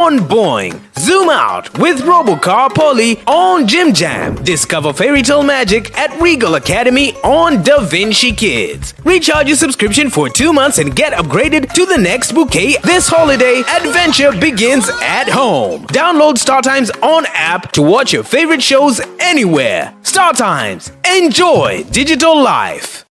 on Boing. Zoom out with Robocar Polly on Jim Jam. Discover fairy tale magic at Regal Academy on Da Vinci Kids. Recharge your subscription for 2 months and get upgraded to the next bouquet. This holiday, adventure begins at home. Download StarTimes on app to watch your favorite shows anywhere. StarTimes. Enjoy digital life.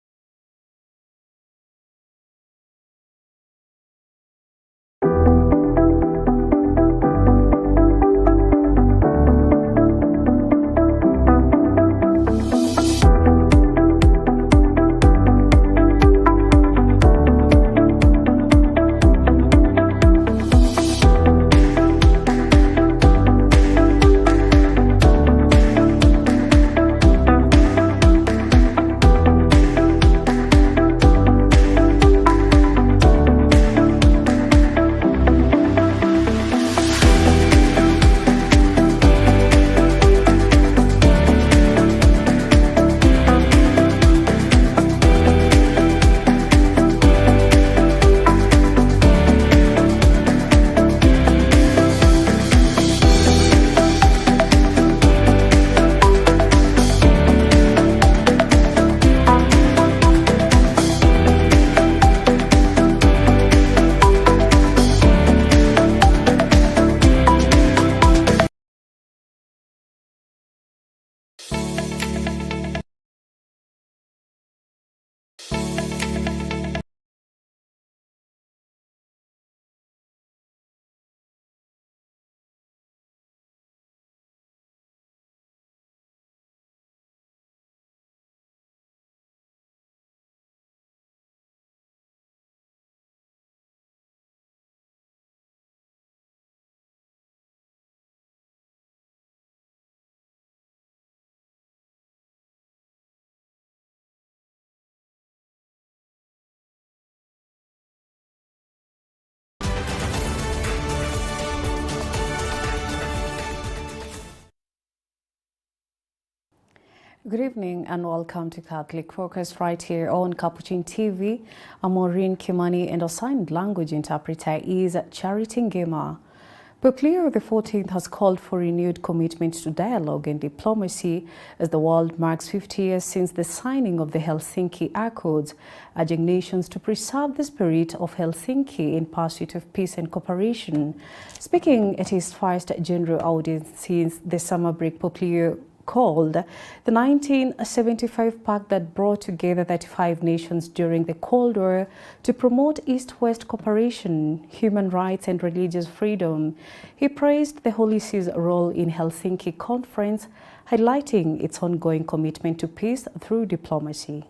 Good evening and welcome to Catholic Focus right here on Capuchin TV. I'm Maureen Kimani and our signed language interpreter is Charity Ngema. Pope Leo XIV has called for renewed commitment to dialogue and diplomacy as the world marks 50 years since the signing of the Helsinki Accords, urging nations to preserve the spirit of Helsinki in pursuit of peace and cooperation. Speaking at his first general audience since the summer break, Pope Leo called the 1975 pact that brought together 35 nations during the Cold War to promote East-West cooperation, human rights and religious freedom. He praised the Holy See's role in Helsinki Conference, highlighting its ongoing commitment to peace through diplomacy.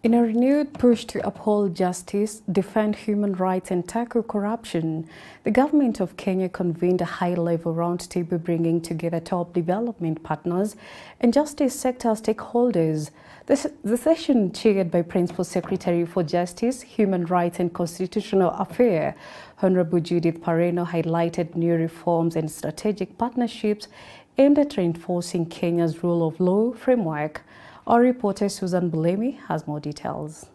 In a renewed push to uphold justice, defend human rights and tackle corruption, the government of Kenya convened a high-level roundtable bringing together top development partners and justice sector stakeholders. The session, chaired by Principal Secretary for Justice, Human Rights and Constitutional Affairs, Honorable Judith Pareno, highlighted new reforms and strategic partnerships aimed at reinforcing Kenya's rule of law framework. Our reporter Susan Bulemi has more details.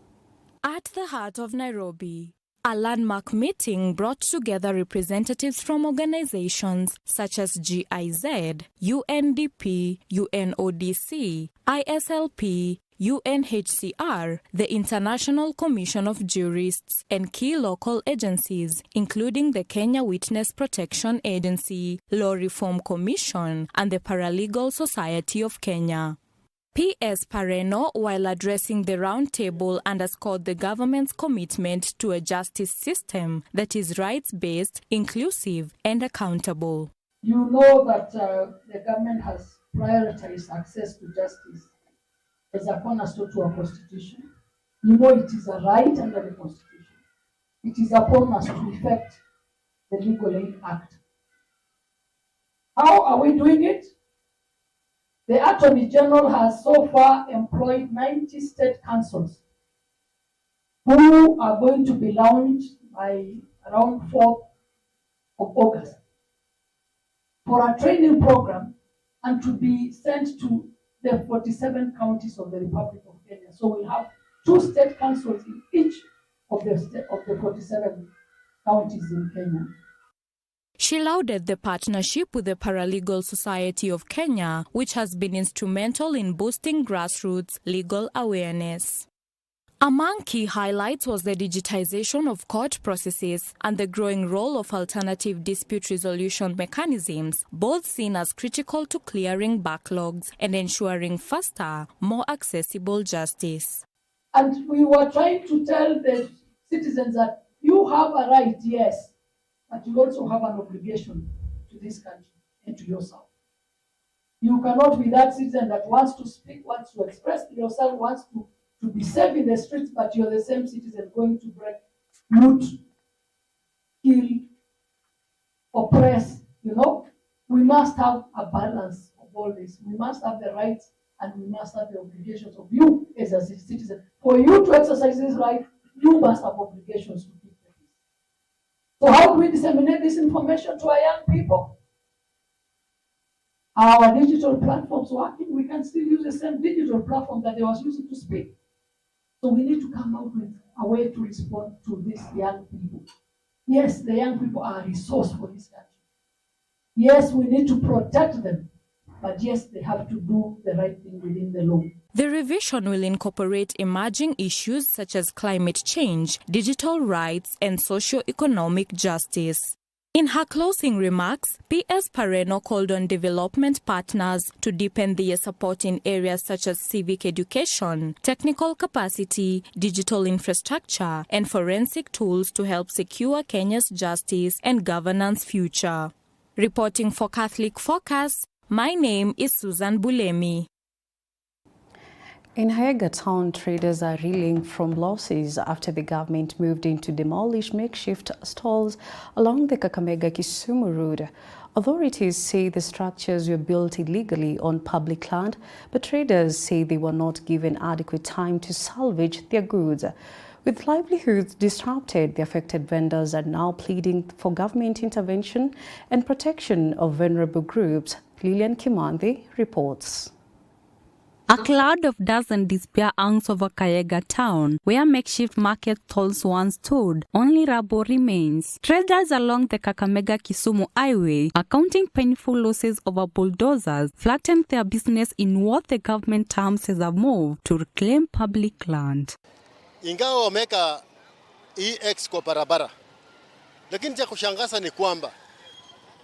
At the heart of Nairobi, a landmark meeting brought together representatives from organizations such as GIZ, UNDP, UNODC, ISLP, UNHCR, the International Commission of Jurists, and key local agencies, including the Kenya Witness Protection Agency, Law Reform Commission, and the Paralegal Society of Kenya. P.S. Pareno, while addressing the roundtable, underscored the government's commitment to a justice system that is rights-based, inclusive, and accountable. You know that the government has prioritized access to justice as a cornerstone to our constitution. You know it is a right under the constitution. it is upon us to effect the Legal Aid Act. How are we doing it? The Attorney General has so far employed 90 state councils who are going to be launched by around 4th of August for a training program and to be sent to the 47 counties of the Republic of Kenya. So we have 2 state councils in each of the 47 counties in Kenya. She lauded the partnership with the Paralegal Society of Kenya, which has been instrumental in boosting grassroots legal awareness. Among key highlights was the digitization of court processes and the growing role of alternative dispute resolution mechanisms, both seen as critical to clearing backlogs and ensuring faster, more accessible justice. And we were trying to tell the citizens that you have a right, yes, but you also have an obligation to this country and to yourself. You cannot be that citizen that wants to speak, wants to express yourself, wants to be safe in the streets, but you're the same citizen going to break, loot, kill, oppress. We must have a balance of all this. We must have the rights and we must have the obligations of you as a citizen. For you to exercise this right, you must have obligations to keep the peace. So how do we disseminate this information to our young people? Our digital platforms working, we can still use the same digital platform that they was using to speak. So we need to come out with a way to respond to these young people. Yes, the young people are a resource for this country. Yes, we need to protect them. But yes, they have to do the right thing within the law. The revision will incorporate emerging issues such as climate change, digital rights, and socio-economic justice. In her closing remarks, PS Pareno called on development partners to deepen their support in areas such as civic education, technical capacity, digital infrastructure, and forensic tools to help secure Kenya's justice and governance future. Reporting for Catholic Focus, my name is Susan Bulemi. In Haega town, traders are reeling from losses after the government moved in to demolish makeshift stalls along the Kakamega-Kisumu road. Authorities say the structures were built illegally on public land, but traders say they were not given adequate time to salvage their goods. With livelihoods disrupted, the affected vendors are now pleading for government intervention and protection of vulnerable groups. Lilian Kimandhi reports. A cloud of dust and despair hangs over Kakamega town, where makeshift market stalls once stood. Only rubble remains. Traders along the Kakamega-Kisumu highway, accounting painful losses over bulldozers, flattened their business in what the government terms as a move to reclaim public land. Ingawa wameka EX kwa barabara, lakini cha kushangaza ni kwamba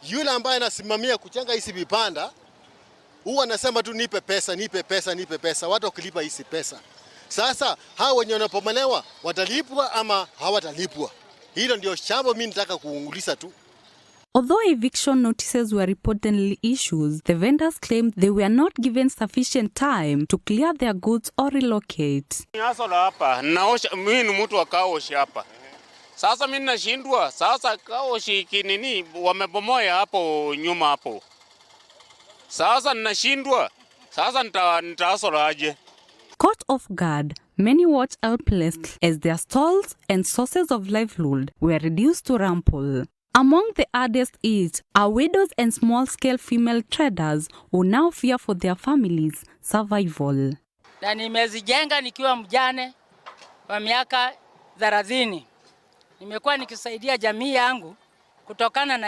yule ambaye anasimamia kujenga hizi vibanda huwa anasema tu nipe pesa, nipe pesa, nipe pesa, watu wakilipa hizi pesa. Sasa hao wenye wanapomolewa watalipwa ama hawatalipwa? Hilo ndio jambo mimi nataka kuunguliza tu. Although eviction notices were reportedly issued, the vendors claimed they were not given sufficient time to clear their goods or relocate. Hapa naosha, mimi ni mtu wa kaoshi hapa. Sasa mimi nashindwa, sasa kaoshi kinini wamebomoa hapo nyuma hapo. Sasa ninashindwa, sasa nitaasora aje? Caught off guard, many watched helpless as their stalls and sources of livelihood were reduced to rubble. Among the hardest hit are widows and small-scale female traders who now fear for their families' survival. Na nimezijenga nikiwa mjane wa miaka 30. Nimekuwa nikisaidia jamii yangu kutokana na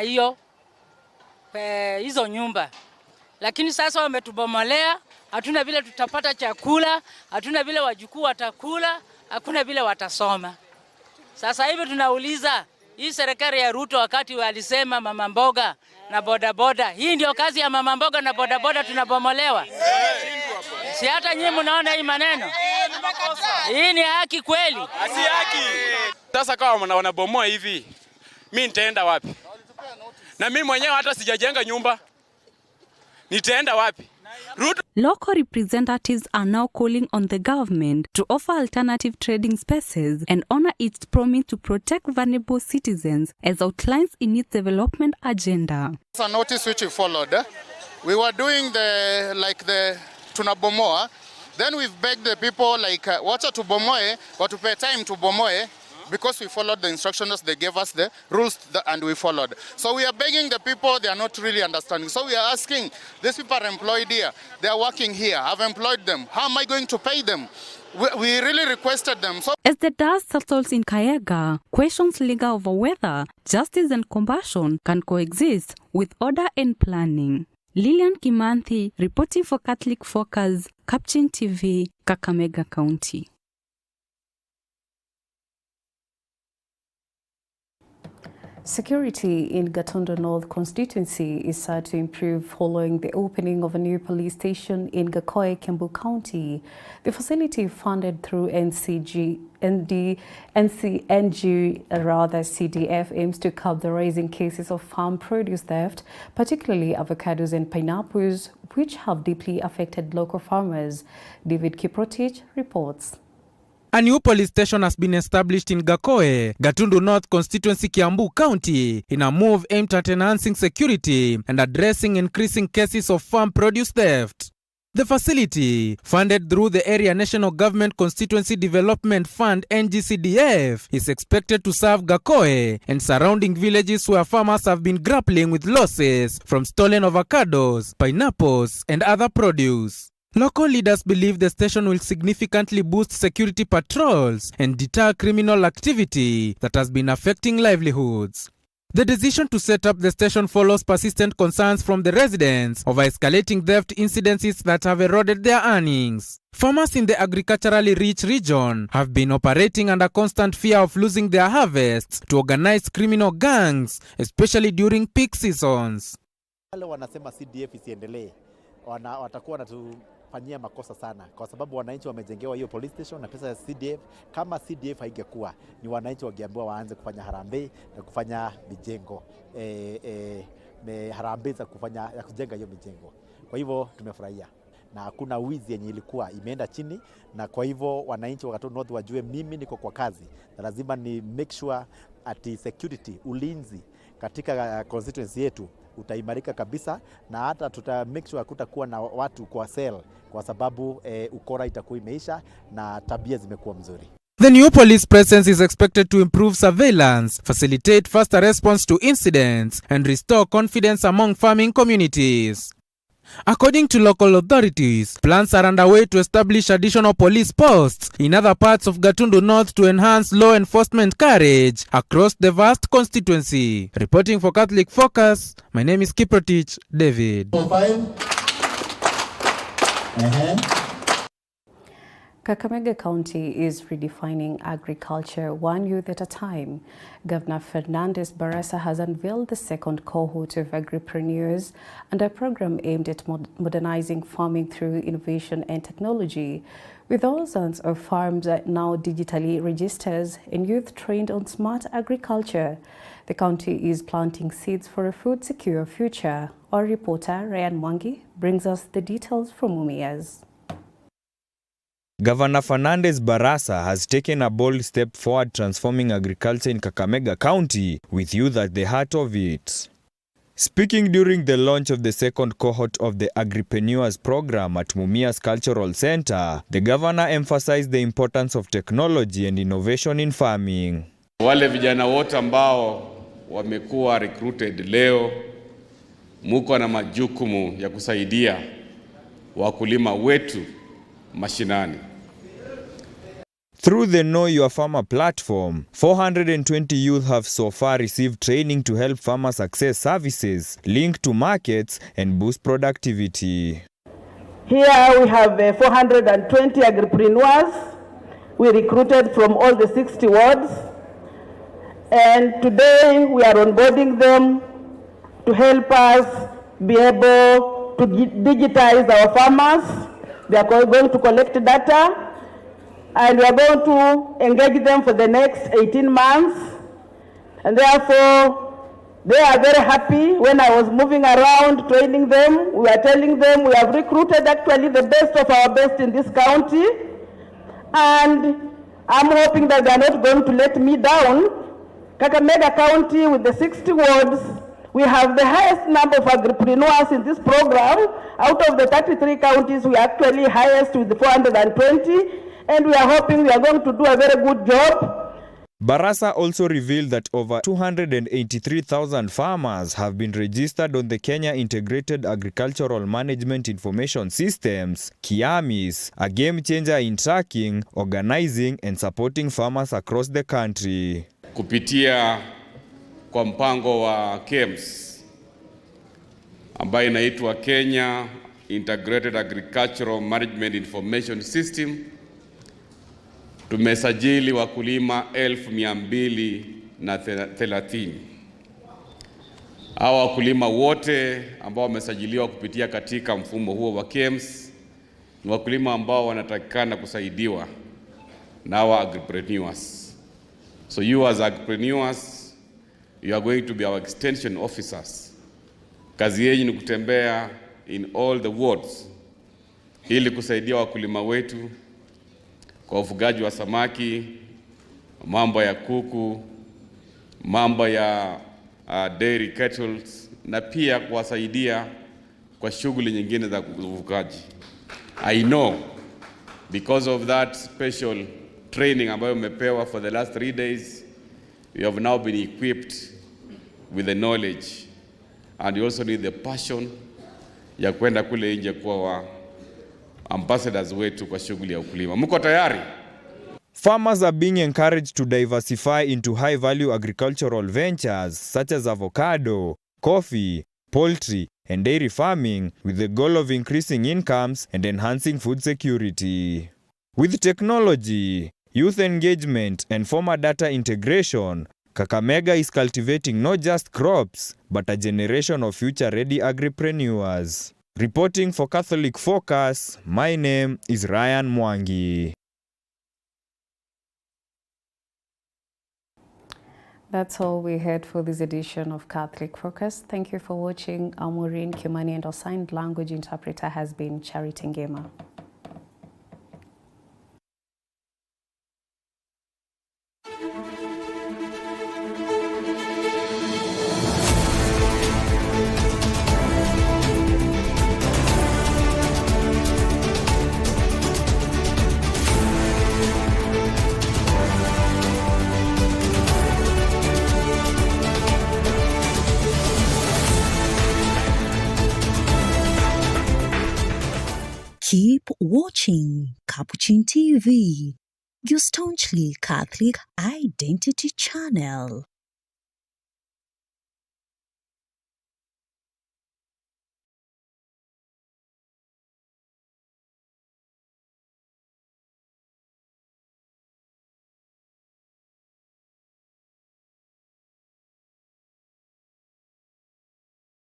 hizo nyumba. Lakini sasa wametubomolea, hatuna vile tutapata chakula, hatuna vile wajukuu watakula, hakuna vile watasoma. Sasa hivi tunauliza, hii serikali ya Ruto wakati walisema mama mboga na bodaboda, hii ndio kazi ya mama mboga na bodaboda tunabomolewa? Si hata nyinyi mnaona hii maneno? Hii ni haki kweli? Si haki. Sasa kama wanabomoa hivi, mimi nitaenda wapi? Na mimi mwenyewe hata sijajenga nyumba. Nitaenda wapi? Local representatives are now calling on the government to offer alternative trading spaces and honor its promise to protect vulnerable citizens as outlines in its development agenda. It's a notice which we followed. We were doing the tunabomoa. Then we've begged the people wacha to bomoe or to pay time to bomoe because we followed the instructions. They gave us the rules and we followed. So we are begging the people, they are not really understanding. So we are asking, these people are employed here, they are working here, I've employed them. How am I going to pay them? We really requested them. So as the dust settles in Kayega, questions linger over whether justice and compassion can coexist with order and planning. Lilian Kimanthi reporting for Catholic Focus, Capuchin TV, Kakamega County. Security in Gatundu North constituency is set to improve following the opening of a new police station in Gakoe, Kiambu County. The facility, funded through CDF, aims to curb the rising cases of farm produce theft, particularly avocados and pineapples, which have deeply affected local farmers. David Kiprotich reports. A new police station has been established in Gakoe, Gatundu North constituency, Kiambu County, in a move aimed at enhancing security and addressing increasing cases of farm produce theft. The facility, funded through the Area National Government Constituency Development Fund NCBA, is expected to serve Gakoe and surrounding villages where farmers have been grappling with losses from stolen avocados, pineapples, and other produce. Local leaders believe the station will significantly boost security patrols and deter criminal activity that has been affecting livelihoods. The decision to set up the station follows persistent concerns from the residents over escalating theft incidences that have eroded their earnings. Farmers in the agriculturally rich region have been operating under constant fear of losing their harvests to organized criminal gangs, especially during peak seasons. Wale wanasema CDF isiendelee, watakuwa wanatufanyia makosa sana kwa sababu wananchi wamejengewa hiyo police station na pesa ya CDF. Kama CDF haingekuwa, ni wananchi wangeambiwa waanze kufanya harambee na kufanya mijengo harambee za ya kujenga hiyo mijengo. Kwa hivyo tumefurahia na hakuna wizi yenye ilikuwa imeenda chini, na kwa hivyo wananchi wa Gatundu North wajue mimi niko kwa kazi na lazima ni make sure ati security, ulinzi katika constituency yetu utaimarika kabisa, na hata tuta make sure kutakuwa na watu kwa cell kwa sababu ukora itakuwa imeisha na tabia zimekuwa mzuri. The new police presence is expected to improve surveillance, facilitate faster response to incidents, and restore confidence among farming communities. According to local authorities, plans are underway to establish additional police posts in other parts of Gatundu North to enhance law enforcement courage across the vast constituency. Reporting for Catholic Focus, my name is Kiprotich David. Kakamega County is redefining agriculture one youth at a time. Governor Fernandez Barasa has unveiled the second cohort of agripreneurs and a program aimed at modernizing farming through innovation and technology. With thousands of farms now digitally registered and youth trained on smart agriculture, the county is planting seeds for a food-secure future. Our reporter Ryan Mwangi brings us the details from Mumias. Governor Fernandez Barasa has taken a bold step forward transforming agriculture in Kakamega County with youth at the heart of it. Speaking during the launch of the second cohort of the Agripreneurs program at Mumias Cultural Center, the governor emphasized the importance of technology and innovation in farming. Wale vijana wote ambao wamekuwa recruited leo, muko na majukumu ya kusaidia wakulima wetu mashinani. Through the Know Your Farmer platform, 420 youth have so far received training to help farmers access services, link to markets, and boost productivity. Here we have 420 agripreneurs. We recruited from all the 60 wards. And today we are onboarding them to help us be able to digitize our farmers. They are going to collect data, and we are going to engage them for the next 18 months. And therefore, They are very happy. When I was moving around training them, we were telling them we have recruited actually the best of our best in this county. And I'm hoping that they are not going to let me down. Kakamega County with the 60 wards, we have the highest number of agripreneurs in this program. Out of the 33 counties, we are actually highest with 420. And we are hoping we are going to do a very good job. Barasa also revealed that over 283,000 farmers have been registered on the Kenya Integrated Agricultural Management Information Systems, KIAMIS, a game changer in tracking, organizing and supporting farmers across the country. Kupitia kwa mpango wa KEMS ambayo inaitwa Kenya Integrated Agricultural Management Information System, tumesajili wakulima 1230. Hawa wakulima wote ambao wamesajiliwa kupitia katika mfumo huo wa KEMS ni wakulima ambao wanatakikana kusaidiwa na hawa agripreneurs. So you as agripreneurs, you are going to be our extension officers. Kazi yenu ni kutembea in all the wards ili kusaidia wakulima wetu kwa ufugaji wa samaki, mambo ya kuku, mambo ya dairy cattle, na pia kuwasaidia kwa shughuli nyingine za ufugaji. I know because of that special training ambayo umepewa for the last 3 days, you have now been equipped with the knowledge, and you also need the passion ya kwenda kule nje kwa ambassadors wetu kwa shughuli ya ukulima. Mko tayari? Farmers are being encouraged to diversify into high-value agricultural ventures such as avocado, coffee, poultry, and dairy farming with the goal of increasing incomes and enhancing food security. With technology, youth engagement, and farmer data integration, Kakamega is cultivating not just crops, but a generation of future-ready agripreneurs. Reporting for Catholic Focus, my name is Ryan Mwangi. That's all we had for this edition of Catholic Focus. Thank you for watching. Maureen Kimani, and our signed language interpreter has been Charity Ngema. Keep watching Capuchin TV, your staunchly Catholic identity channel.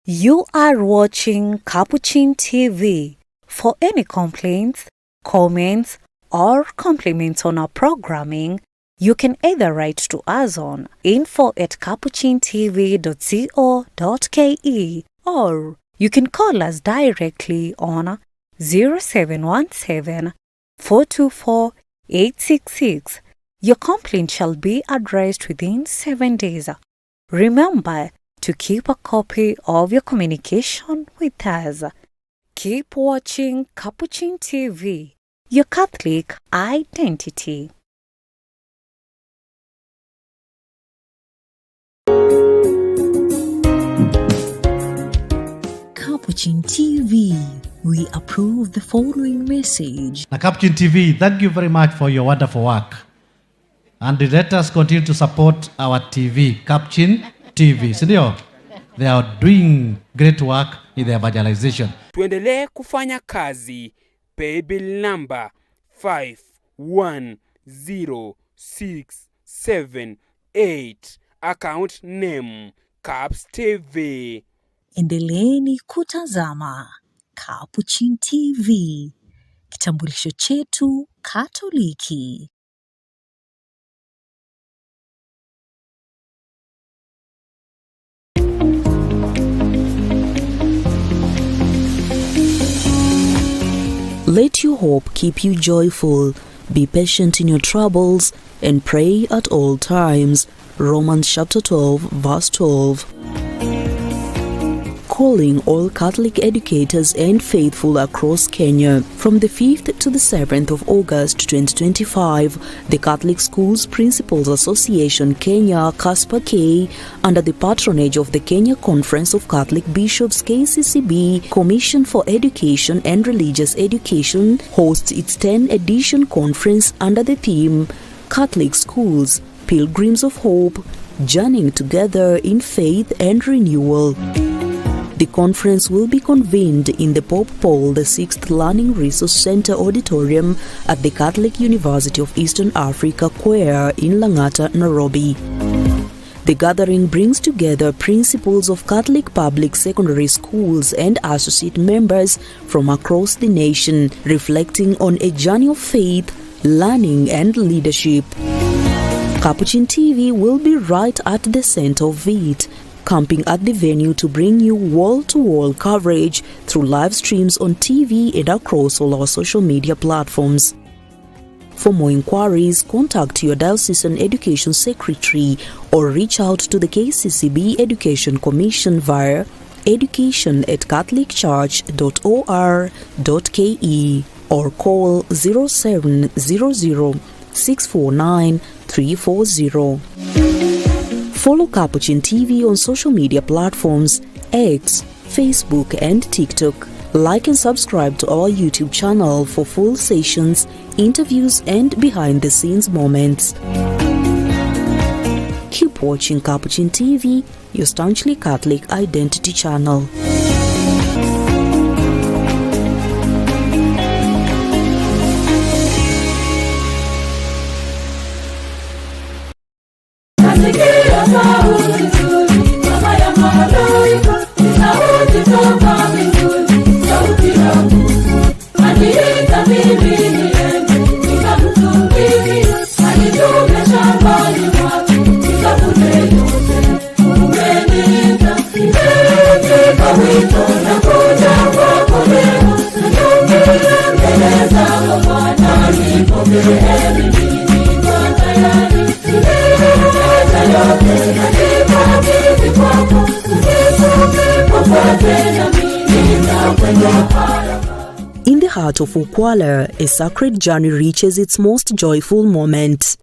You are watching Capuchin TV. For any complaints, comments, or compliments on our programming, you can either write to us on info@capuchintv.co.ke, or you can call us directly on 0717 424 866. Your complaint shall be addressed within 7 days. Remember to keep a copy of your communication with us. Keep watching Capuchin TV, your Catholic identity. Capuchin TV, we approve the following message. Now, Capuchin TV, thank you very much for your wonderful work. And let us continue to support our TV, Capuchin TV. Sindio? They are doing great work in the evangelization. Tuendelee kufanya kazi. Paybill number 510,678. Account name Caps TV. Endeleeni kutazama Capuchin TV, kitambulisho chetu Katoliki. Let your hope keep you joyful. Be patient in your troubles and pray at all times. Romans chapter 12, verse 12. Calling all Catholic educators and faithful across Kenya. From the 5th to the 7th of August 2025, the Catholic Schools Principals Association Kenya, CASPA-K, under the patronage of the Kenya Conference of Catholic Bishops KCCB, Commission for Education and Religious Education, hosts its 10th edition conference under the theme Catholic Schools, Pilgrims of Hope, Journeying Together in Faith and Renewal. The conference will be convened in the Pope Paul VI Learning Resource Center Auditorium at the Catholic University of Eastern Africa, Kwea in Lang'ata, Nairobi. The gathering brings together principals of Catholic public secondary schools and associate members from across the nation, reflecting on a journey of faith, learning and leadership. Capuchin TV will be right at the center of it, camping at the venue to bring you wall-to-wall coverage through live streams on TV and across all our social media platforms. For more inquiries, contact your diocesan education secretary or reach out to the KCCB Education Commission via education@catholicchurch.or.ke or call 0700 649 340. Follow Capuchin TV on social media platforms X, Facebook and TikTok. Like and subscribe to our YouTube channel for full sessions, interviews and behind-the-scenes moments. Keep watching Capuchin TV, your staunchly Catholic identity channel. In the heart of Ukwala, a sacred journey reaches its most joyful moment.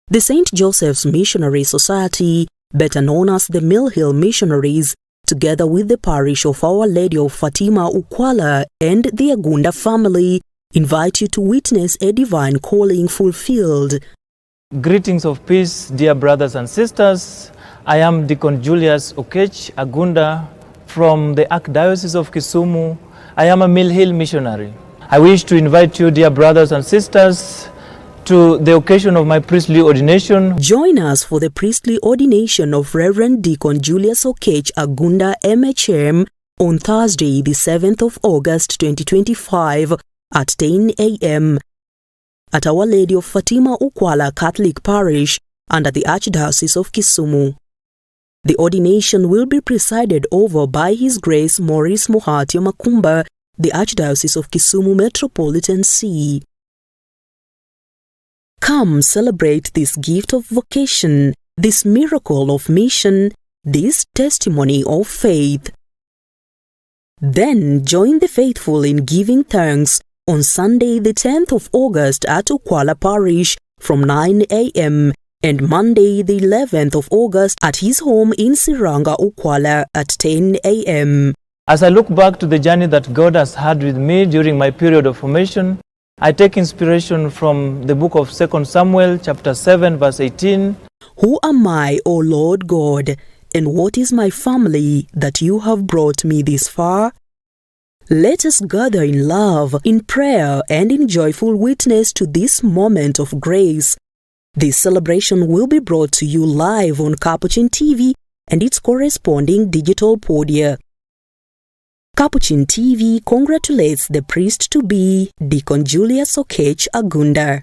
The St. Joseph's Missionary Society, better known as the Mill Hill Missionaries, together with the parish of Our Lady of Fatima Ukwala and the Agunda family, invite you to witness a divine calling fulfilled. Greetings of peace, dear brothers and sisters. I am Deacon Julius Okech Agunda from the Archdiocese of Kisumu. I am a Mill Hill missionary. I wish to invite you, dear brothers and sisters, to the occasion of my priestly ordination. Join us for the priestly ordination of Reverend Deacon Julius Okech Agunda MHM on Thursday, the 7th of August 2025 at 10 a.m. at Our Lady of Fatima Ukwala Catholic Parish under the Archdiocese of Kisumu. The ordination will be presided over by His Grace Maurice Muhatya Makumba, the Archdiocese of Kisumu Metropolitan See. Come celebrate this gift of vocation, this miracle of mission, this testimony of faith. Then join the faithful in giving thanks on Sunday the 10th of August at Ukwala Parish from 9 a.m. and Monday the 11th of August at his home in Siranga, Ukwala at 10 a.m. As I look back to the journey that God has had with me during my period of formation, I take inspiration from the book of 2 Samuel chapter 7 verse 18. Who am I, O Lord God, and what is my family that you have brought me this far? Let us gather in love, in prayer, and in joyful witness to this moment of grace. This celebration will be brought to you live on Capuchin TV and its corresponding digital podia. Capuchin TV congratulates the priest-to-be, Deacon Julius Okech Agunda.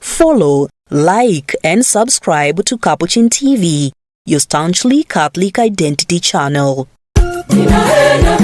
Follow, like, and subscribe to Capuchin TV, your staunchly Catholic identity channel. Ninaenda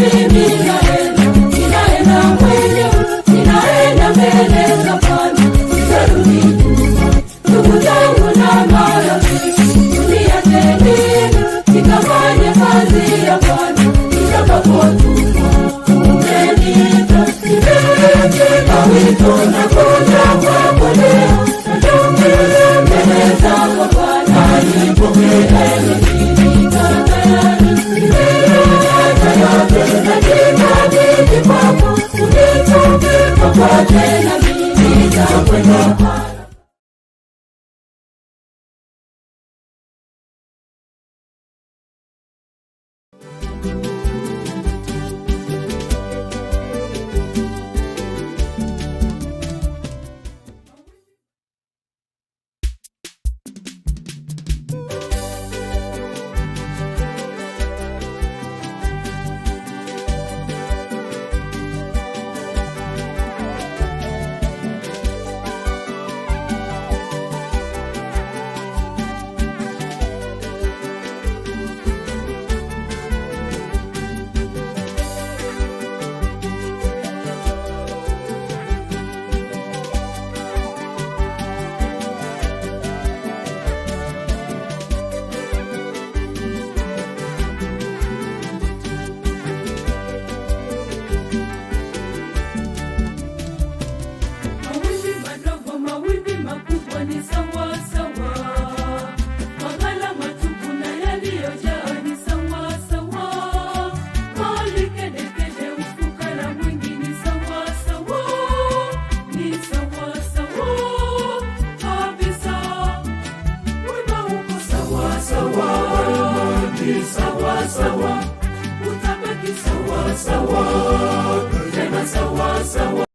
utabaki sawa sawa, utabaki sawa sawa, tena sawa sawa.